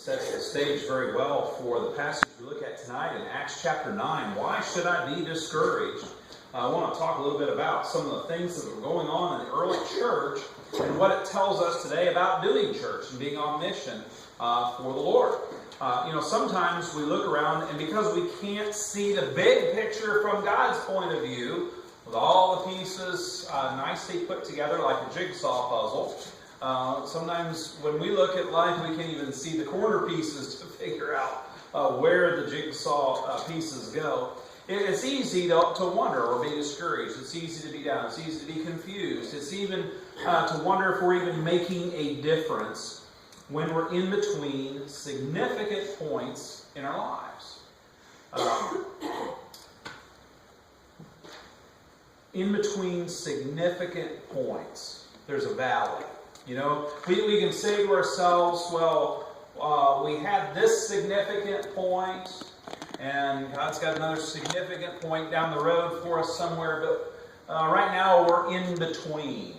sets the stage very well for the passage we look at tonight in Acts chapter 9. Why should I be discouraged? I want to talk a little bit about some of the things that were going on in the early church and what it tells us today about doing church and being on mission for the Lord. Sometimes we look around, and because we can't see the big picture from God's point of view, with all the pieces nicely put together like a jigsaw puzzle, sometimes when we look at life, we can't even see the corner pieces to figure out where the jigsaw pieces go. It's easy to wonder or be discouraged. It's easy to be down. It's easy to be confused. It's even to wonder if we're even making a difference when we're in between significant points in our lives. In between significant points, there's a valley. We can say to ourselves, we had this significant point, and God's got another significant point down the road for us somewhere, but right now we're in between.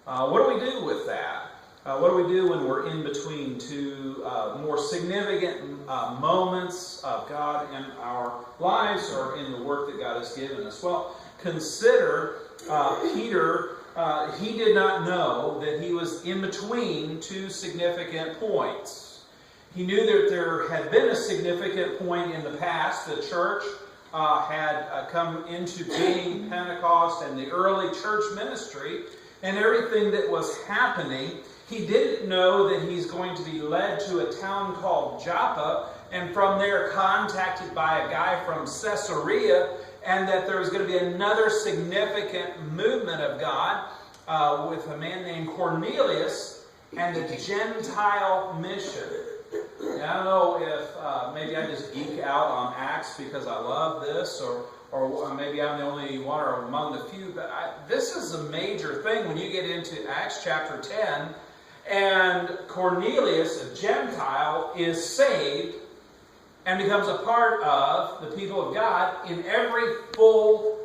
What do we do with that? What do we do when we're in between two more significant moments of God in our lives or in the work that God has given us? Well, consider Peter. He did not know that he was in between two significant points. He knew that there had been a significant point in the past. The church had come into being, Pentecost and the early church ministry, and everything that was happening. He didn't know that he's going to be led to a town called Joppa, and from there contacted by a guy from Caesarea, and that there was going to be another significant movement of God with a man named Cornelius and the Gentile mission. Now, I don't know if maybe I just geek out on Acts because I love this, or maybe I'm the only one or among the few, but this is a major thing when you get into Acts chapter 10, and Cornelius, a Gentile, is saved and becomes a part of the people of God in every full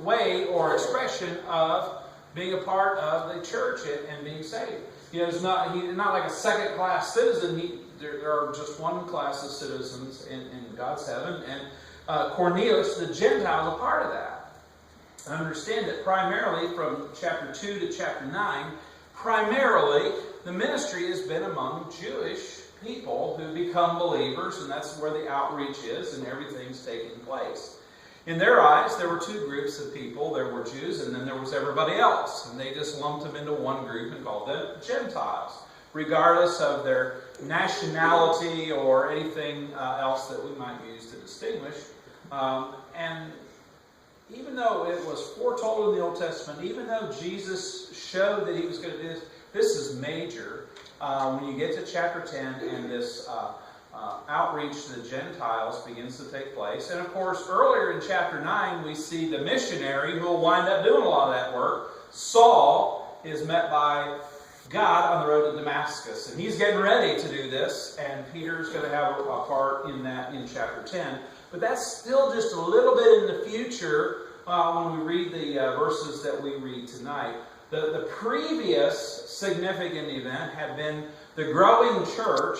way or expression of being a part of the church and being saved. He's not like a second-class citizen. There are just one class of citizens in God's heaven, and Cornelius, the Gentile, is a part of that. I understand that primarily from chapter 2 to chapter 9, primarily the ministry has been among Jewish people who become believers, and that's where the outreach is and everything's taking place. In their eyes, there were two groups of people. There were Jews, and then there was everybody else. And they just lumped them into one group and called them Gentiles, regardless of their nationality or anything else that we might use to distinguish. And even though it was foretold in the Old Testament, even though Jesus showed that he was going to do this, this is major. When you get to chapter 10 and this outreach to the Gentiles begins to take place. And of course, earlier in chapter 9, we see the missionary who will wind up doing a lot of that work. Saul is met by God on the road to Damascus. And he's getting ready to do this, and Peter's going to have a part in that in chapter 10. But that's still just a little bit in the future when we read the verses that we read tonight. The previous significant event had been the growing church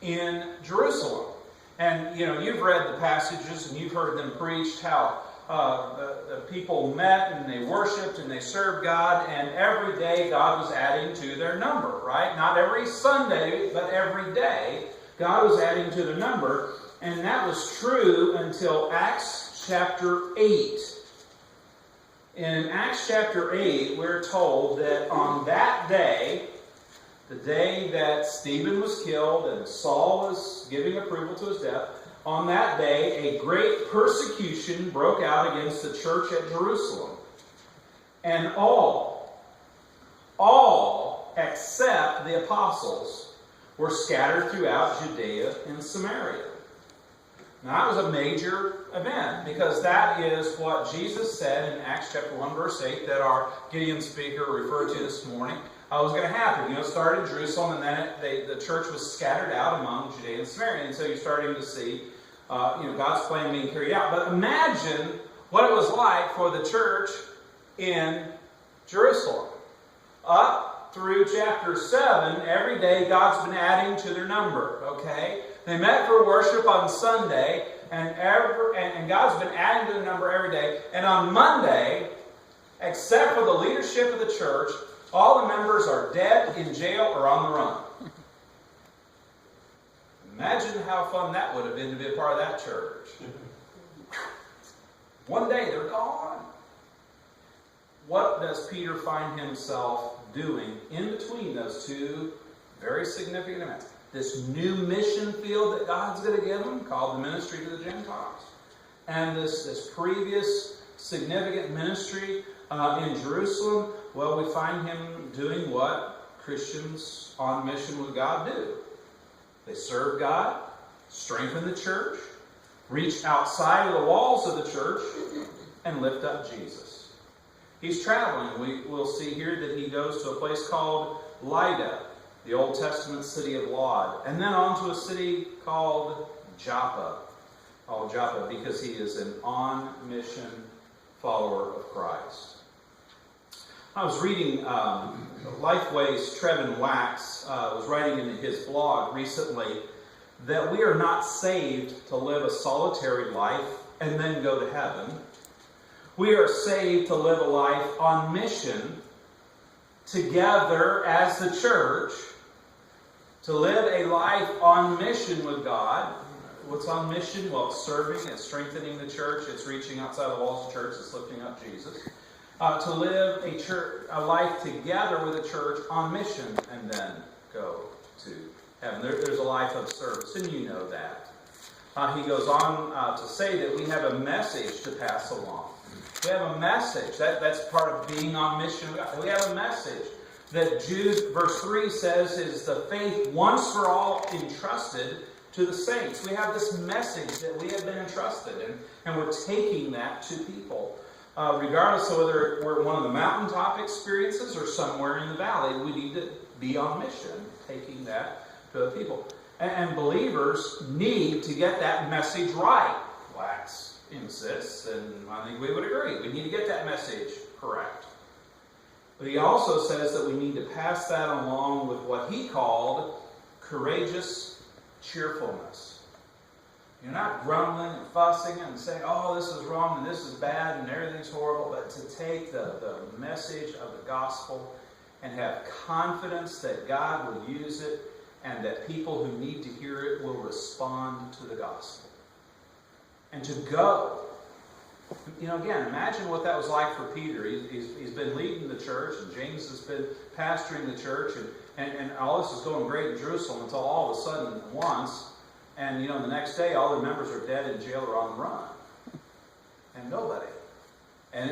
in Jerusalem. And, you've read the passages and you've heard them preached how the people met and they worshiped and they served God, and every day God was adding to their number, right? Not every Sunday, but every day God was adding to their number. And that was true until Acts chapter 8. In Acts chapter 8, we're told that on that day, the day that Stephen was killed and Saul was giving approval to his death, on that day, a great persecution broke out against the church at Jerusalem. And all except the apostles were scattered throughout Judea and Samaria. Now, that was a major event, because that is what Jesus said in Acts chapter 1, verse 8, that our Gideon speaker referred to this morning, was going to happen. It started in Jerusalem, and then the church was scattered out among Judea and Samaria. And so you're starting to see God's plan being carried out. But imagine what it was like for the church in Jerusalem. Up up through chapter 7, every day God's been adding to their number, okay? They met for worship on Sunday, and God's been adding to their number every day. And on Monday, except for the leadership of the church, all the members are dead, in jail, or on the run. Imagine how fun that would have been to be a part of that church. One day, they're gone. What does Peter find himself doing in between those two very significant events? This new mission field that God's going to give him, called the ministry to the Gentiles. And this previous significant ministry in Jerusalem, well, we find him doing what Christians on mission with God do. They serve God, strengthen the church, reach outside of the walls of the church, and lift up Jesus. He's traveling. We'll see here that he goes to a place called Lydda, the Old Testament city of Lod, and then on to a city called Joppa. Called Joppa because he is an on-mission follower of Christ. I was reading Lifeway's Trevin Wax was writing in his blog recently that we are not saved to live a solitary life and then go to heaven. We are saved to live a life on mission together as the church, to live a life on mission with God. What's on mission? Well, it's serving, it's strengthening the church, it's reaching outside the walls of the church, it's lifting up Jesus. To live a life together with the church on mission and then go to heaven. There's a life of service, and you know that. He goes on to say that we have a message to pass along. We have a message. That's part of being on mission. We have a message that Jude, verse 3 says, is the faith once for all entrusted to the saints. We have this message that we have been entrusted in, and we're taking that to people. Regardless of whether we're one of the mountaintop experiences or somewhere in the valley, we need to be on mission, taking that to the people. And believers need to get that message right. Wax insists, and I think we would agree. We need to get that message correct. But he also says that we need to pass that along with what he called courageous cheerfulness. You're not grumbling and fussing and saying, oh, this is wrong and this is bad and everything's horrible, but to take the message of the gospel and have confidence that God will use it and that people who need to hear it will respond to the gospel. And to go. You know, again, imagine what that was like for Peter. He's been leading the church, and James has been pastoring the church, and all this is going great in Jerusalem until all of a sudden, once, and you know, the next day, all the members are dead, in jail, or on the run. And nobody. And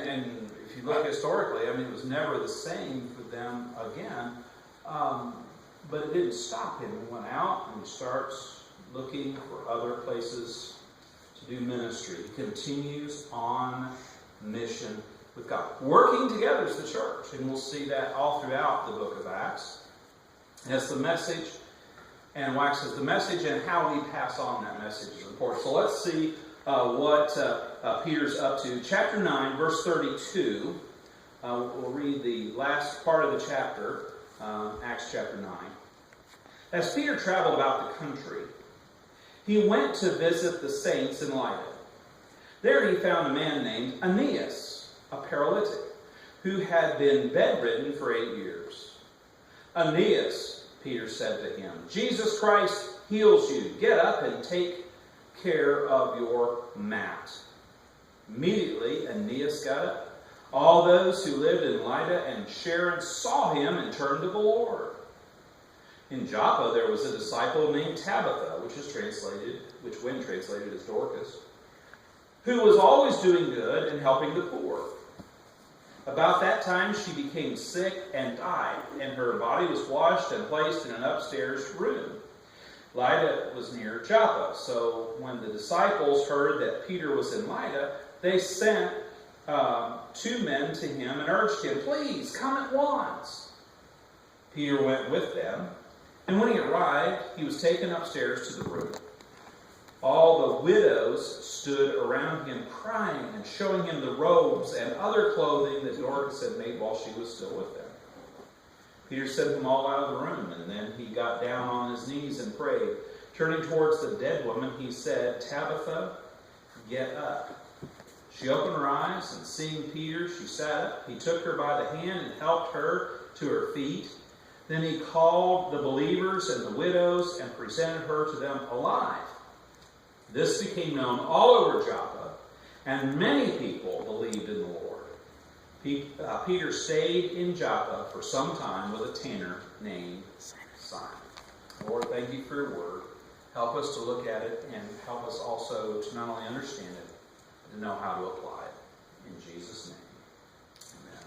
if you look historically, I mean, it was never the same for them again. But it didn't stop him. He went out and he starts looking for other places to do ministry. He continues on mission with God. Working together as the church. And we'll see that all throughout the book of Acts. As the message, and Wax says the message and how we pass on that message is important. So let's see what Peter's up to. Chapter 9, verse 32. We'll read the last part of the chapter, Acts chapter 9. As Peter traveled about the country, he went to visit the saints in Lydda. There he found a man named Aeneas, a paralytic, who had been bedridden for 8 years. Aeneas, Peter said to him, Jesus Christ heals you. Get up and take care of your mat. Immediately, Aeneas got up. All those who lived in Lydda and Sharon saw him and turned to the Lord. In Joppa there was a disciple named Tabitha, which when translated is Dorcas, who was always doing good and helping the poor. About that time she became sick and died, and her body was washed and placed in an upstairs room. Lydda was near Joppa, so when the disciples heard that Peter was in Lydda, they sent 2 men to him and urged him, please, come at once. Peter went with them, and when he arrived, he was taken upstairs to the room. All the widows stood around him crying and showing him the robes and other clothing that Dorcas had made while she was still with them. Peter sent them all out of the room, and then he got down on his knees and prayed. Turning towards the dead woman, he said, "Tabitha, get up." She opened her eyes, and seeing Peter, she sat up. He took her by the hand and helped her to her feet. Then he called the believers and the widows and presented her to them alive. This became known all over Joppa, and many people believed in the Lord. Peter stayed in Joppa for some time with a tanner named Simon. Lord, thank you for your word. Help us to look at it and help us also to not only understand it, but to know how to apply it. In Jesus' name, amen.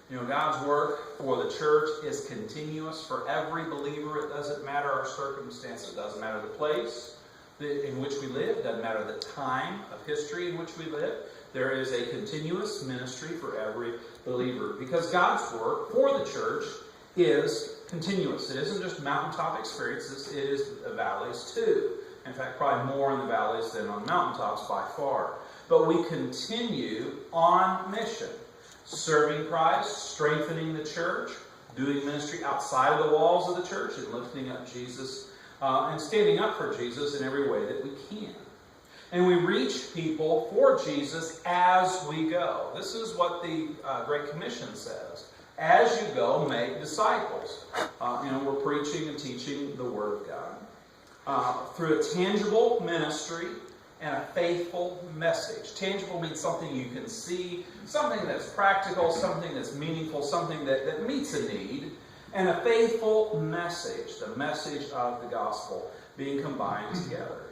You know, God's work for the church is continuous for every believer. It doesn't matter our circumstances. It doesn't matter the place in which we live. It doesn't matter the time of history in which we live. There is a continuous ministry for every believer. Because God's work for the church is continuous. It isn't just mountaintop experiences. It is the valleys too. In fact, probably more in the valleys than on mountaintops by far. But we continue on mission. Serving Christ, strengthening the church, doing ministry outside of the walls of the church, and lifting up Jesus and standing up for Jesus in every way that we can. And we reach people for Jesus as we go. This is what the Great Commission says. As you go, make disciples. We're preaching and teaching the Word of God. Through a tangible ministry and a faithful message. Tangible means something you can see, something that's practical, something that's meaningful, something that meets a need. And a faithful message, the message of the gospel, being combined together.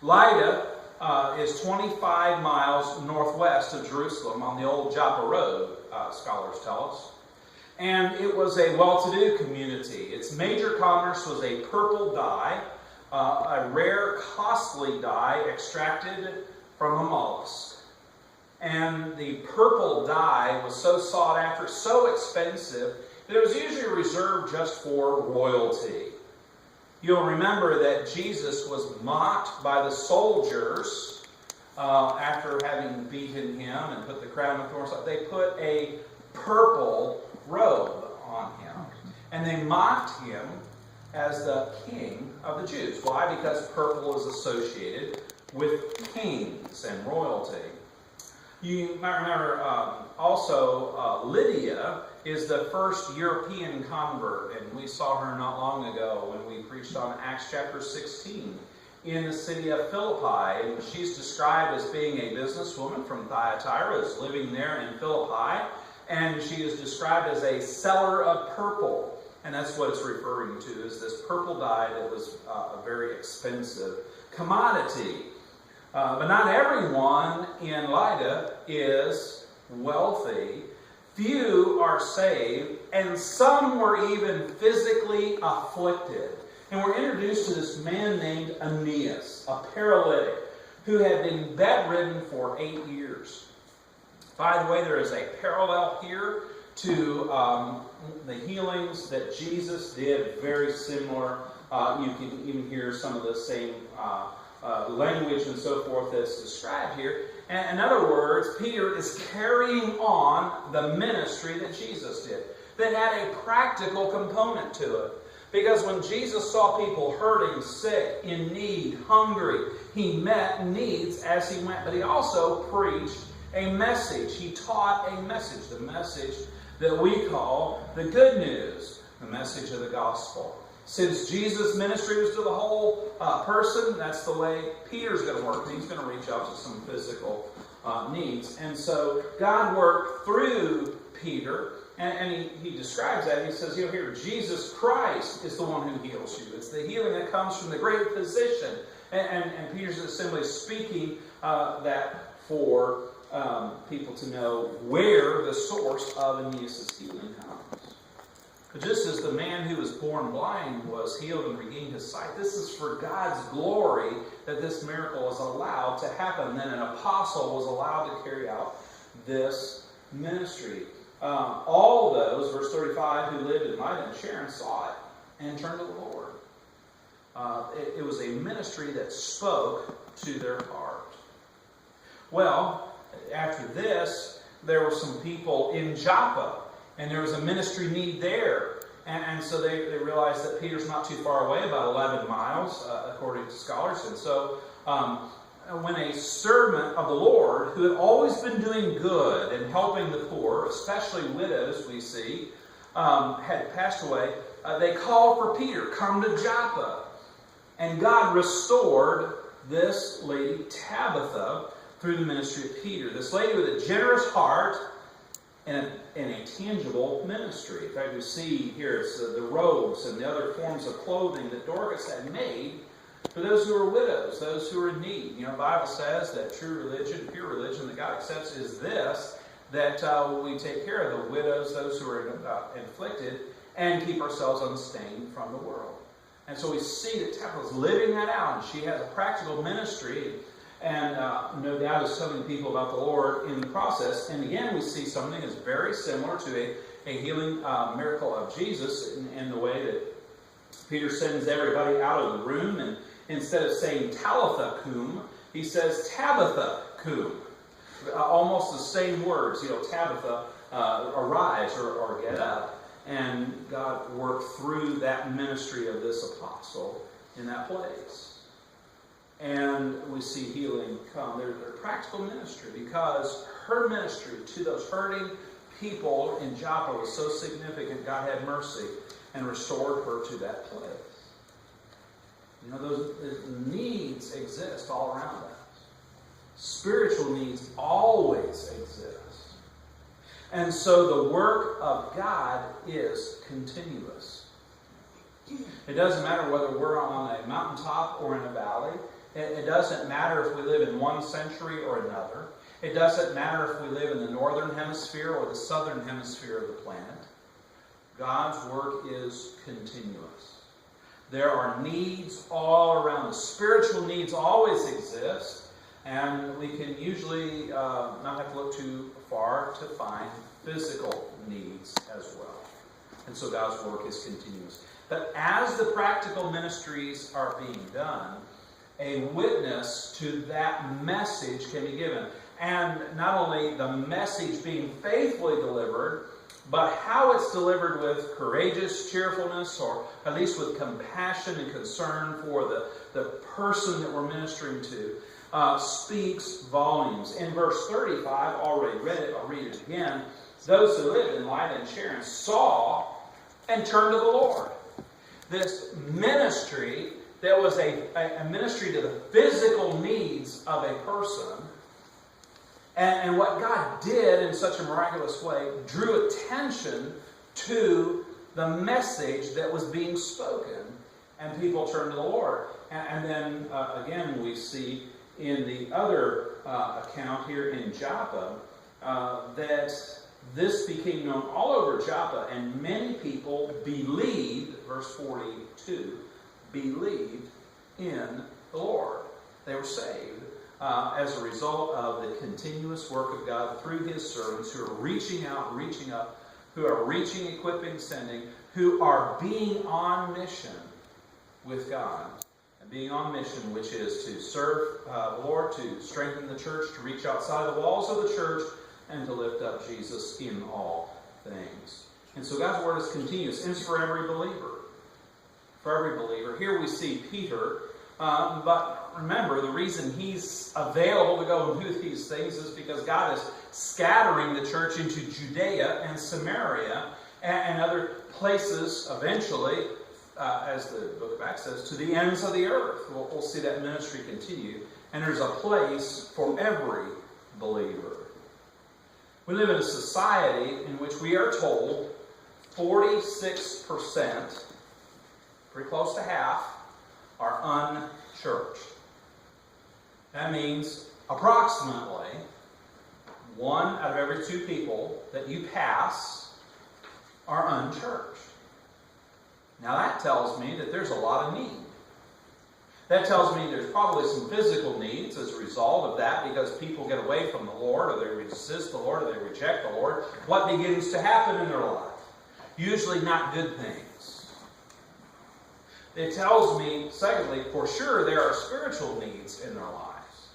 Lydda is 25 miles northwest of Jerusalem on the old Joppa Road, scholars tell us. And it was a well-to-do community. Its major commerce was a purple dye, a rare, costly dye extracted from a mollusk. And the purple dye was so sought after, so expensive, that it was usually reserved just for royalty. You'll remember that Jesus was mocked by the soldiers after having beaten him and put the crown of thorns on. They put a purple robe on him. And they mocked him as the king of the Jews. Why? Because purple is associated with kings and royalty. You might remember also Lydia is the first European convert, and we saw her not long ago when we preached on Acts chapter 16 in the city of Philippi. And she's described as being a businesswoman from Thyatira, is living there in Philippi, and she is described as a seller of purple. And that's what it's referring to, is this purple dye that was a very expensive commodity. But not everyone in Lydda is wealthy. Few are saved, and some were even physically afflicted. And we're introduced to this man named Aeneas, a paralytic, who had been bedridden for 8 years. By the way, there is a parallel here to the healings that Jesus did, very similar. You can even hear some of the same language and so forth that's described here. And in other words, Peter is carrying on the ministry that Jesus did, that had a practical component to it. Because when Jesus saw people hurting, sick, in need, hungry, he met needs as he went. But he also preached a message. He taught a message, the message that we call the good news, the message of the gospel. Since Jesus' ministry was to the whole person, that's the way Peter's going to work. He's going to reach out to some physical needs. And so God worked through Peter, and he describes that. He says, here, Jesus Christ is the one who heals you. It's the healing that comes from the great physician. And Peter's simply speaking that for people to know where the source of Aeneas' healing comes. But just as the man who was born blind was healed and regained his sight, this is for God's glory that this miracle is allowed to happen. Then an apostle was allowed to carry out this ministry. All those, verse 35, who lived in Lydda and Sharon saw it and turned to the Lord. It was a ministry that spoke to their heart. Well, after this, there were some people in Joppa. and there was a ministry need there. And so they realized that Peter's not too far away, about 11 miles, according to scholars. And so when a servant of the Lord, who had always been doing good and helping the poor, especially widows, we see, had passed away, they called for Peter, come to Joppa. And God restored this lady, Tabitha, through the ministry of Peter. This lady with a generous heart and a tangible ministry. In fact, we see here it's the robes and the other forms of clothing that Dorcas had made for those who are widows, those who are in need. You know, the Bible says that true religion, pure religion that God accepts is this, that we take care of the widows, those who are afflicted, and keep ourselves unstained from the world. And so we see that Tabitha's living that out, and she has a practical ministry, and no doubt is telling people about the Lord in the process. And again, we see something that's very similar to a healing miracle of Jesus in the way that Peter sends everybody out of the room, and instead of saying Talitha cum, he says Tabitha cum. Almost the same words, Tabitha, arise or get up. And God worked through that ministry of this apostle in that place. And we see healing come. They're practical ministry, because her ministry to those hurting people in Joppa was so significant. God had mercy and restored her to that place. Those needs exist all around us. Spiritual needs always exist. And so the work of God is continuous. It doesn't matter whether we're on a mountaintop or in a valley. It doesn't matter if we live in one century or another. It doesn't matter if we live in the northern hemisphere or the southern hemisphere of the planet. God's work is continuous. There are needs all around us. Spiritual needs always exist. And we can usually not have to look too far to find physical needs as well. And so God's work is continuous. But as the practical ministries are being done, a witness to that message can be given. And not only the message being faithfully delivered, but how it's delivered with courageous cheerfulness, or at least with compassion and concern for the person that we're ministering to, speaks volumes. In verse 35, already read it, I'll read it again. Those who lived in Lydda and Sharon saw and turned to the Lord. This ministry that was a ministry to the physical needs of a person, and what God did in such a miraculous way drew attention to the message that was being spoken, and people turned to the Lord. And then again we see in the other account here in Joppa that this became known all over Joppa, and many people believed, verse 42, believed in the Lord. They were saved as a result of the continuous work of God through His servants who are reaching out, reaching up, who are reaching, equipping, sending, who are being on mission with God. Being on mission, which is to serve the Lord, to strengthen the church, to reach outside the walls of the church, and to lift up Jesus in all things. And so God's word is continuous, and it's for every believer. For every believer. Here we see Peter, but remember, the reason he's available to go and do these things is because God is scattering the church into Judea and Samaria and other places eventually, as the book of Acts says, to the ends of the earth. We'll see that ministry continue. And there's a place for every believer. We live in a society in which we are told 46%, pretty close to half, are unchurched. That means approximately 1 out of every 2 people that you pass are unchurched. Now that tells me that there's a lot of need. That tells me there's probably some physical needs as a result of that, because people get away from the Lord, or they resist the Lord, or they reject the Lord. What begins to happen in their life? Usually not good things. It tells me, secondly, for sure there are spiritual needs in their lives.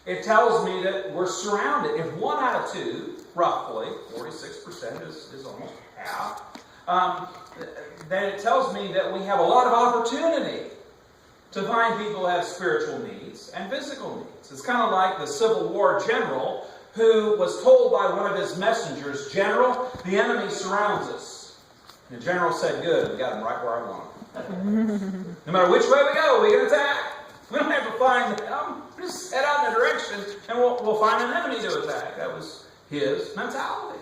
It tells me that we're surrounded. If 1 out of 2 roughly, 46% is almost half, then it tells me that we have a lot of opportunity to find people who have spiritual needs and physical needs. It's kind of like the Civil War general who was told by one of his messengers, "General, the enemy surrounds us." And the general said, "Good, we got him right where I want him." No matter which way we go, we can attack. We don't have to find them. Just head out in a direction and we'll find an enemy to attack. That was his mentality.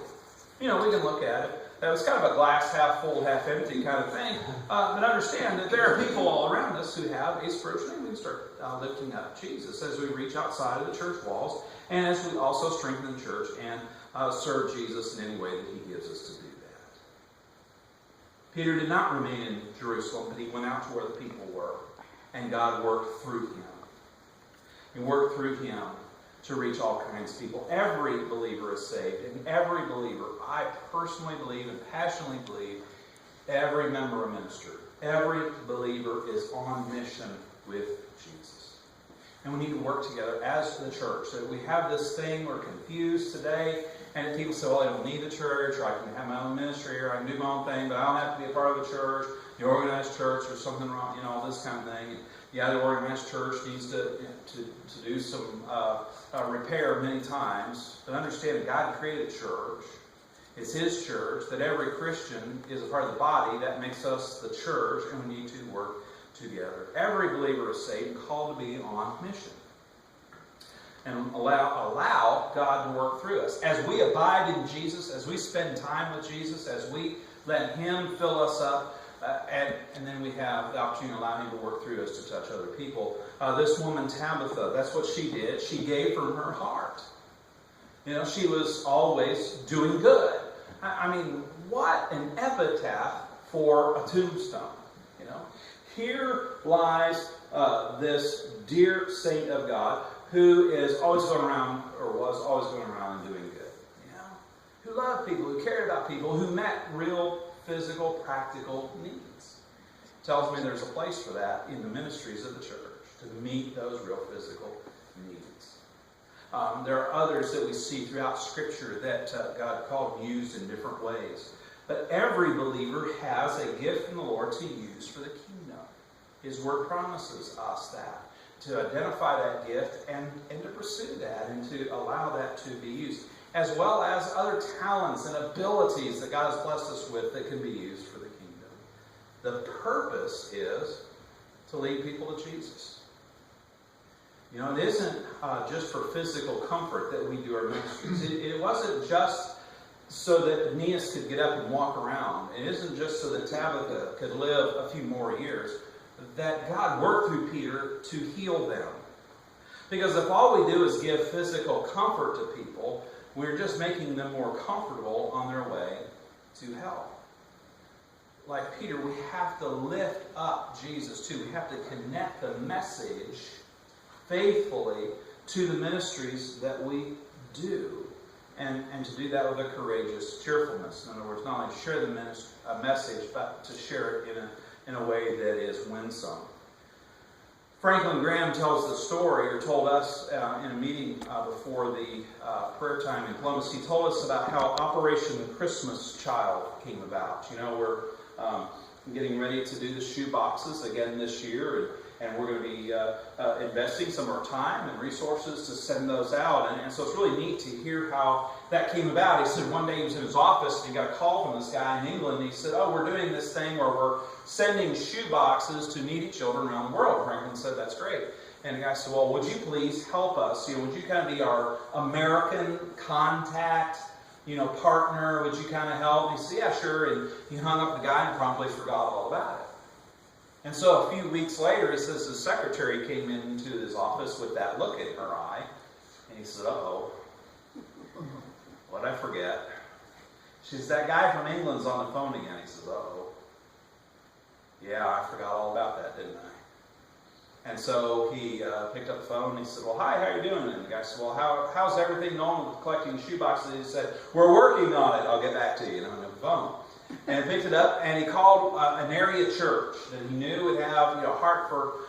We can look at it. That was kind of a glass half full, half empty kind of thing. But understand that there are people all around us who have a spiritual need. We can start lifting up Jesus as we reach outside of the church walls and as we also strengthen the church and serve Jesus in any way that He gives us to do that. Peter did not remain in Jerusalem, but he went out to where the people were. And God worked through him. He worked through him to reach all kinds of people. Every believer is saved. And every believer, I personally believe and passionately believe, every member of ministry, every believer is on mission with Jesus. And we need to work together as the church. So we have this thing, we're confused today, and people say, well, I don't need the church, or I can have my own ministry, or I can do my own thing, but I don't have to be a part of the church, the organized church, or something wrong, all this kind of thing. Yeah, the organized church needs to do some repair many times, but understand that God created church. It's His church, that every Christian is a part of the body. That makes us the church, and we need to work together. Every believer is saved and called to be on mission. And allow God to work through us. As we abide in Jesus, as we spend time with Jesus, as we let Him fill us up, and then we have the opportunity to allow Him to work through us to touch other people. This woman, Tabitha, that's what she did. She gave from her heart. She was always doing good. I mean, what an epitaph for a tombstone. Here lies this dear saint of God who is always going around, or was always going around and doing good. Who loved people, who cared about people, who met real physical, practical needs. Tells me there's a place for that in the ministries of the church, to meet those real physical needs. There are others that we see throughout Scripture that God called and used in different ways. But every believer has a gift from the Lord to use for the kingdom. His Word promises us that, to identify that gift and to pursue that and to allow that to be used, as well as other talents and abilities that God has blessed us with that can be used for the kingdom. The purpose is to lead people to Jesus. It isn't just for physical comfort that we do our ministries. It wasn't just so that Aeneas could get up and walk around. It isn't just so that Tabitha could live a few more years. That God worked through Peter to heal them. Because if all we do is give physical comfort to people, we're just making them more comfortable on their way to hell. Like Peter, we have to lift up Jesus too. We have to connect the message faithfully to the ministries that we do. And to do that with a courageous cheerfulness. In other words, not only share the message, but to share it in a way that is winsome. Franklin Graham tells the story, or told us in a meeting before the prayer time in Columbus. He told us about how Operation Christmas Child came about. We're getting ready to do the shoe boxes again this year, and we're going to be investing some of our time and resources to send those out. And so it's really neat to hear how that came about. He said one day he was in his office and he got a call from this guy in England. And he said, we're doing this thing where we're sending shoe boxes to needy children around the world. Franklin said, that's great. And the guy said, well, would you please help us? Would you kind of be our American contact, partner? Would you kind of help? And he said, yeah, sure. And he hung up the guy and promptly forgot all about it. And so a few weeks later, he says his secretary came into his office with that look in her eye. And he said, uh-oh, what'd I forget? She says, that guy from England's on the phone again. He says, uh-oh. Yeah, I forgot all about that, didn't I? And so he picked up the phone and he said, well, hi, how you doing? And the guy said, well, how's everything going with collecting shoe boxes? And he said, we're working on it. I'll get back to you. And I'm on the phone. And picked it up, and he called an area church that he knew would have a heart for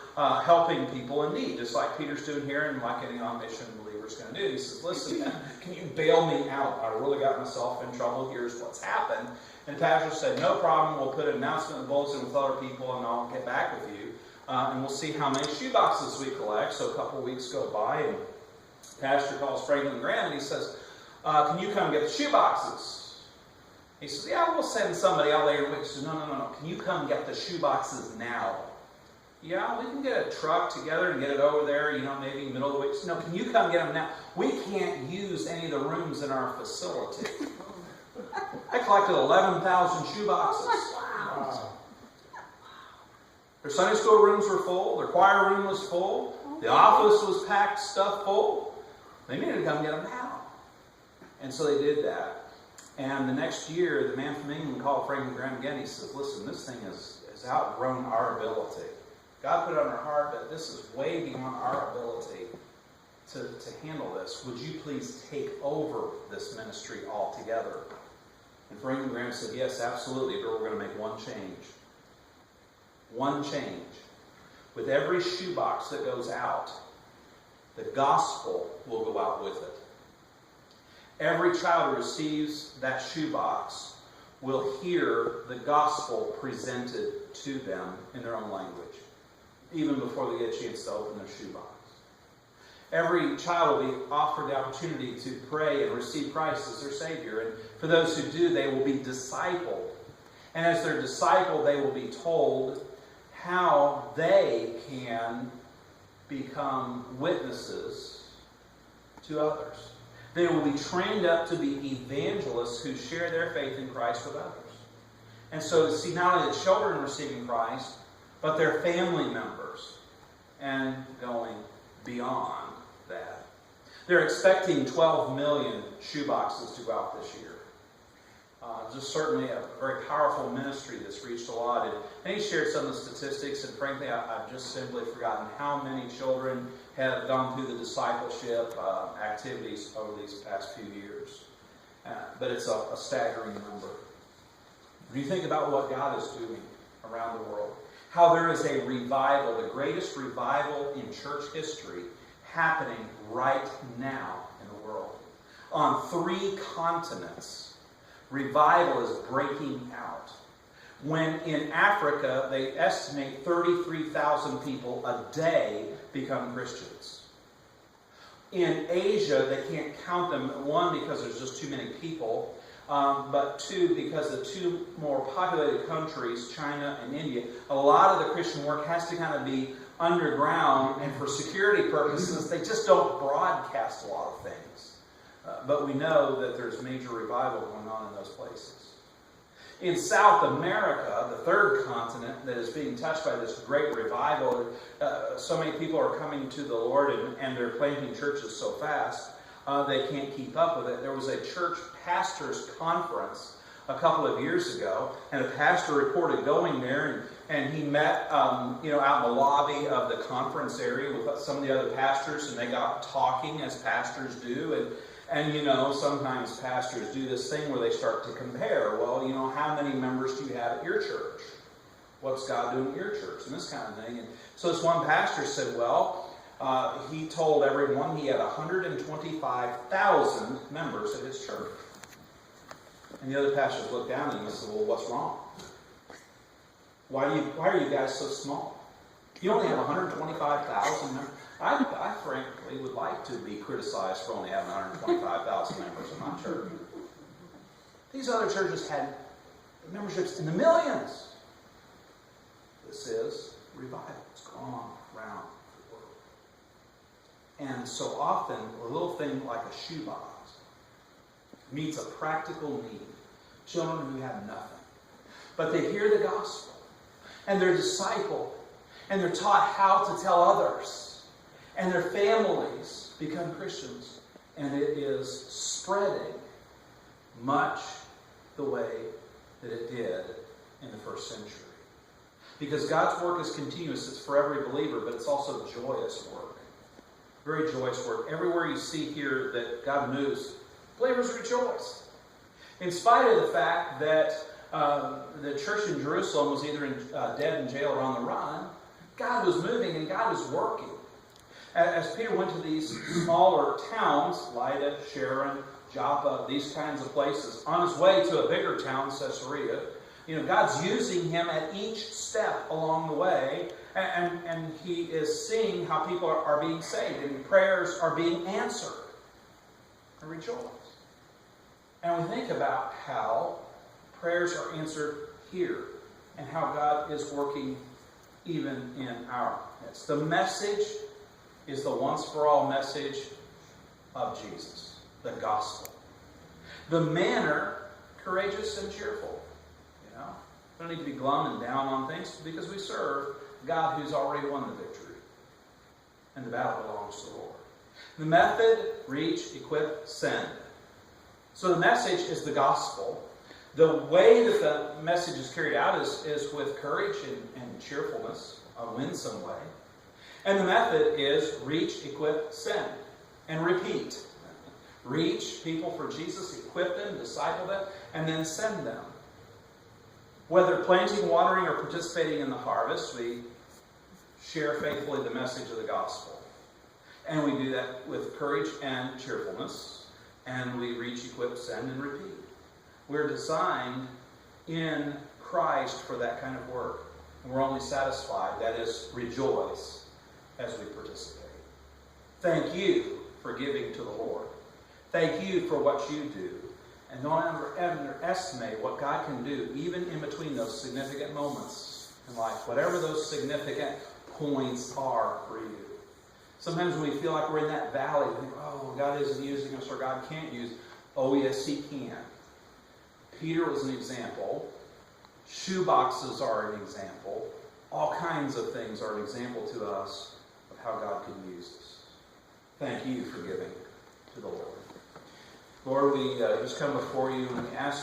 helping people in need, just like Peter's doing here and like any on mission believer was going to do. He says, listen, can you bail me out? I really got myself in trouble. Here's what's happened. And the pastor said, no problem. We'll put an announcement in the bulletin with other people, and I'll get back with you. And we'll see how many shoe boxes we collect. So a couple of weeks go by, and the pastor calls Franklin Graham, and he says, can you come get the shoe boxes? He says, yeah, we'll send somebody out later in the week. He says, no. Can you come get the shoe boxes now? Yeah, we can get a truck together and get it over there, maybe middle of the week. No, can you come get them now? We can't use any of the rooms in our facility. I collected 11,000 shoe boxes. Wow. Their Sunday school rooms were full. Their choir room was full. The office was packed, stuff full. They needed to come get them now. And so they did that. And the next year, the man from England called Franklin Graham again. He says, listen, this thing has outgrown our ability. God put it on our heart that this is way beyond our ability to handle this. Would you please take over this ministry altogether? And Franklin Graham said, yes, absolutely, but we're going to make one change. One change. With every shoebox that goes out, the gospel will go out with it. Every child who receives that shoebox will hear the gospel presented to them in their own language, even before they get a chance to open their shoebox. Every child will be offered the opportunity to pray and receive Christ as their Savior. And for those who do, they will be discipled. And as they're discipled, they will be told how they can become witnesses to others. They will be trained up to be evangelists who share their faith in Christ with others. And so to see not only the children receiving Christ, but their family members, and going beyond that. They're expecting 12 million shoeboxes to go out this year. Just certainly a very powerful ministry that's reached a lot. And he shared some of the statistics, and frankly, I've just simply forgotten how many children have gone through the discipleship activities over these past few years. But it's a staggering number. When you think about what God is doing around the world, how there is a revival, the greatest revival in church history, happening right now in the world. On 3 continents, revival is breaking out. When in Africa, they estimate 33,000 people a day become Christians. In Asia, they can't count them, 1, because there's just too many people, but 2, because the 2 more populated countries, China and India, a lot of the Christian work has to kind of be underground, and for security purposes, they just don't broadcast a lot of things. But we know that there's major revival going on in those places. In South America, the 3rd continent that is being touched by this great revival, so many people are coming to the Lord, and they're planting churches so fast, they can't keep up with it. There was a church pastors' conference a couple of years ago, and a pastor reported going there, and he met out in the lobby of the conference area with some of the other pastors, and they got talking as pastors do, and sometimes pastors do this thing where they start to compare. Well, how many members do you have at your church? What's God doing at your church? And this kind of thing. And so this one pastor said, he told everyone he had 125,000 members at his church. And the other pastors looked down at him and said, well, what's wrong? Why are you guys so small? You only have 125,000 members. I frankly would like to be criticized for only having 125,000 members in my church. These other churches had memberships in the millions. This is revival. It's gone around the world. And so often, a little thing like a shoebox meets a practical need. Children who have nothing. But they hear the gospel, and they're discipled, and they're taught how to tell others. And their families become Christians. And it is spreading much the way that it did in the first century. Because God's work is continuous. It's for every believer, but it's also joyous work. Very joyous work. Everywhere you see here that God moves, believers rejoice. In spite of the fact that the church in Jerusalem was either dead in jail or on the run, God was moving and God was working. As Peter went to these smaller towns, Lydda, Sharon, Joppa, these kinds of places, on his way to a bigger town, Caesarea, God's using him at each step along the way, and he is seeing how people are being saved, and prayers are being answered. And rejoice. And we think about how prayers are answered here, and how God is working even in our midst. The message is the once-for-all message of Jesus, the gospel. The manner, courageous and cheerful. We don't need to be glum and down on things because we serve God who's already won the victory. And the battle belongs to the Lord. The method, reach, equip, send. So the message is the gospel. The way that the message is carried out is with courage and cheerfulness, a winsome way. And the method is reach, equip, send. And repeat. Reach people for Jesus, equip them, disciple them, and then send them. Whether planting, watering, or participating in the harvest, we share faithfully the message of the gospel. And we do that with courage and cheerfulness. And we reach, equip, send, and repeat. We're designed in Christ for that kind of work. And we're only satisfied, that is, rejoice, as we participate. Thank you for giving to the Lord. Thank you for what you do. And don't underestimate what God can do, even in between those significant moments in life, whatever those significant points are for you. Sometimes when we feel like we're in that valley, we think, oh, God isn't using us, or God can't use. Oh, yes, He can. Peter was an example. Shoe boxes are an example. All kinds of things are an example to us of how God can use us. Thank you for giving to the Lord. Lord, we just come before you and we ask